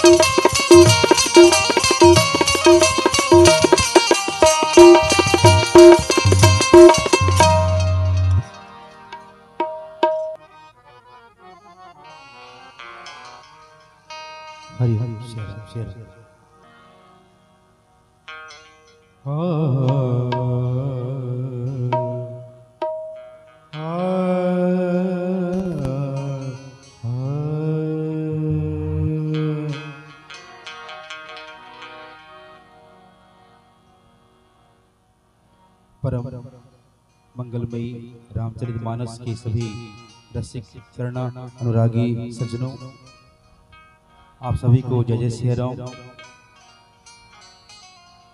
हरि हरि शेर परम मंगलमयी रामचरितमानस के सभी रसिक चरण अनुरागी सज्जनों, आप सभी को जय जय श्री राम।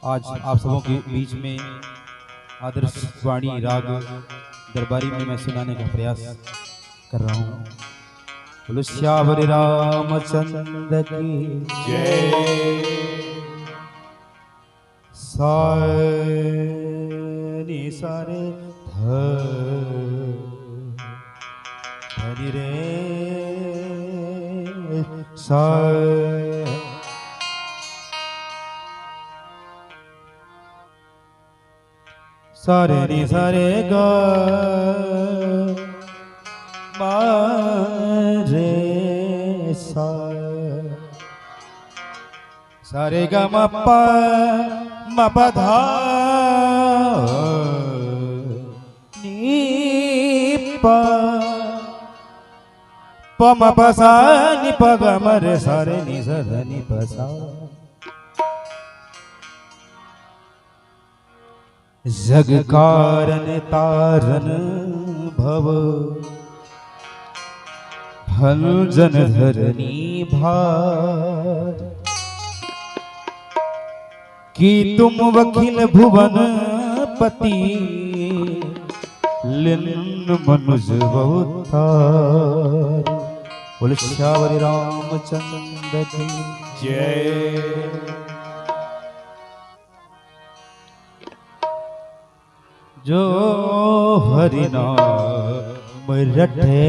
आज आप सबों के बीच में आदर्श वाणी राग दरबारी में मैं सुनाने का प्रयास कर रहा हूँ। बोलो श्यावर रामचंद्र की जय। सारे सारे धरि रे सारे रे सारे ग रे सारे ग म प धा नी प म प सा नि प ग म रे सारे नि स ध नि प सा। जग कारण तारन भव भंजन धरनी भार, कि तुम वकील भुवन पति लिन मनुज अवतार। बोल श्यावर रामचंद्र की जय। जो हरि नाम रटे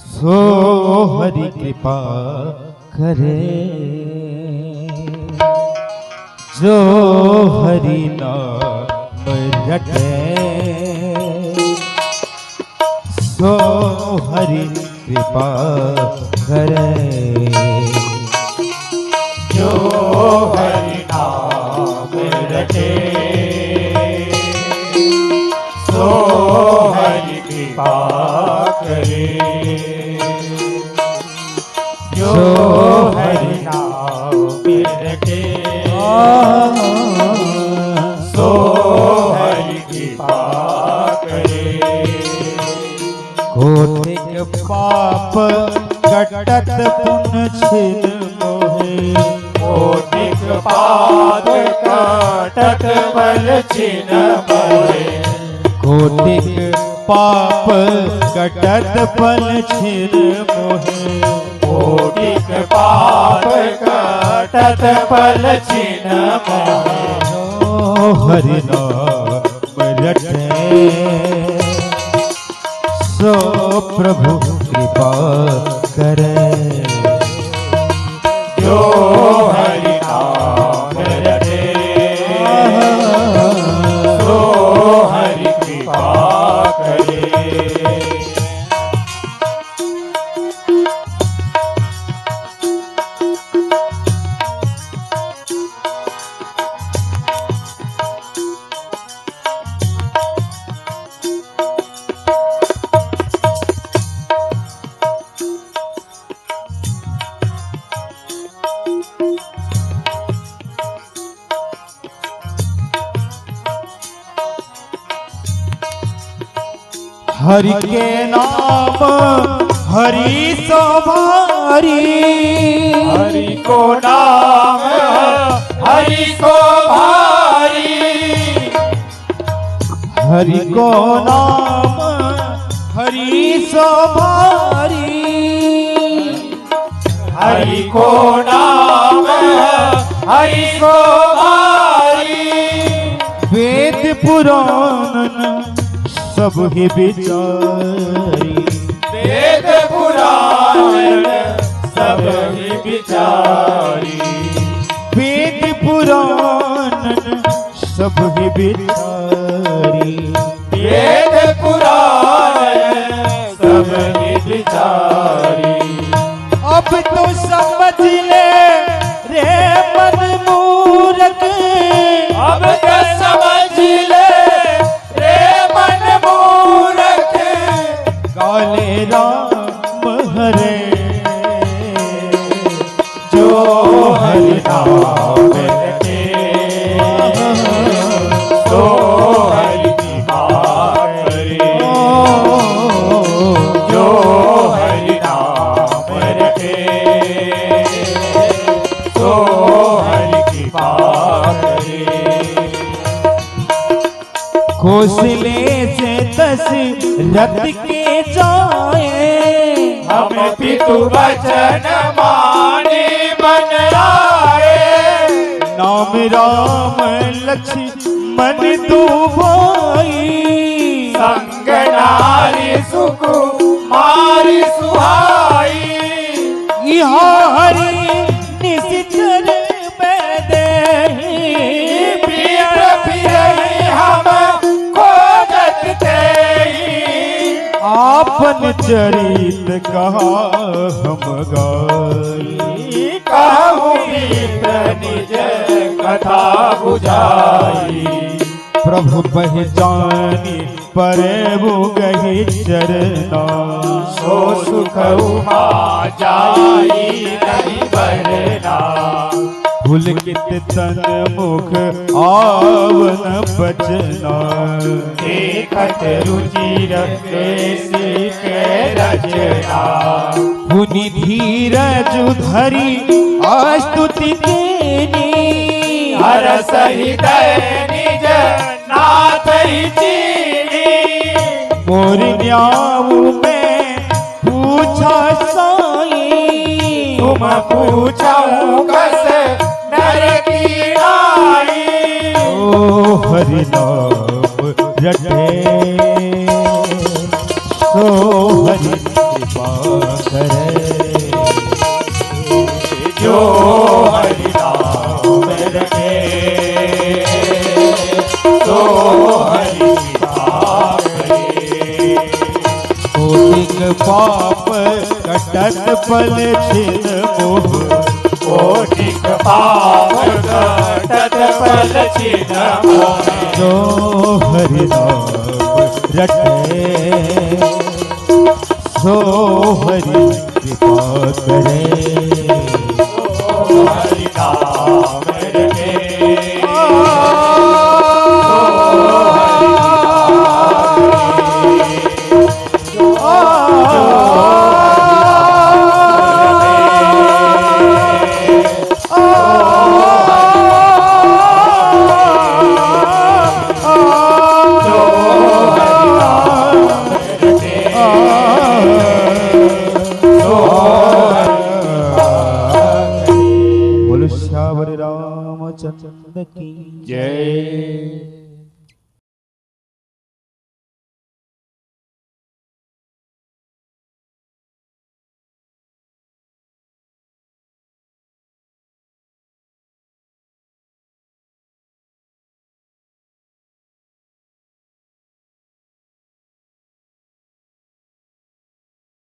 सो हरि कृपा करे, जो हरि नाम रटे सो हरि कृपा करे, जो हरि नाम रटे सो हरि कृपा करे, जो हरि नाम रटे सो हरि कृपा करे। कोटिक पाप कटत पुण्य छिन मोहे, कोटिक पाप कटत बल छिन मोहे, कोटिक पाप कटत पल छिन मोहे, कोटिक पाप कटत पल छिन मोहे। जो हरि नाम रटे सो प्रभु कृपा करे, जो हरि नाम रटे सो हरि कृपा करे। हरि के नाम हरि सो भारी, हरि को नाम हरि को भारी, हरि को नाम हरि सो भारी, हरि को नाम हरि को भारी। वेद पुराण सब ही विचारी, वेद पुराण विचारी वेद पुराण सब ही विचारी वेद पुराण सब ही विचारी अब तो समझ ले रे मन मूरख अब तो समझ ले रे मन मूरख काले राम हरे जो हरि नाम रटे सो हरि की बात करे जो हरि नाम रटे सो हरि की बात करे घोसले से 10 रथ के जाए हम पितु वचन माने बन आए नाम राम लक्ष्मण दो भाई संग नारी सुकुमारी सुहाई यहाँ हरि निश्चर में दे पीर फिरहि हम खोजत तेहि आपन चरित कहा हम गाई कहूँ गीत निज कथा बुझाई प्रभु पहचानी परेबु गहि चरना सो सुख उमा जाई नहीं बरना पुलकित तन मुख आवन बचना देखत रुचिर केसी के रचना पुनि धीरज धरी आस्तुति केनी हर सहिदय निज नाथ ही चीनी मोर न्याऊ में पूछा साई तुम पूछऊं कस नर की नाई ओ हरि नाम रटे सो हरि कृपा करे जो हरि नाम रटे तो हरि कृपा करे कोटिक पाप कटत पल छिन मोह कोटिक पाप कटत पल छिन मोह जो हरि नाम रटे सो हरि कृपा करे हरि नाम रटे बोलो श्यावर रामचंद्र की जय।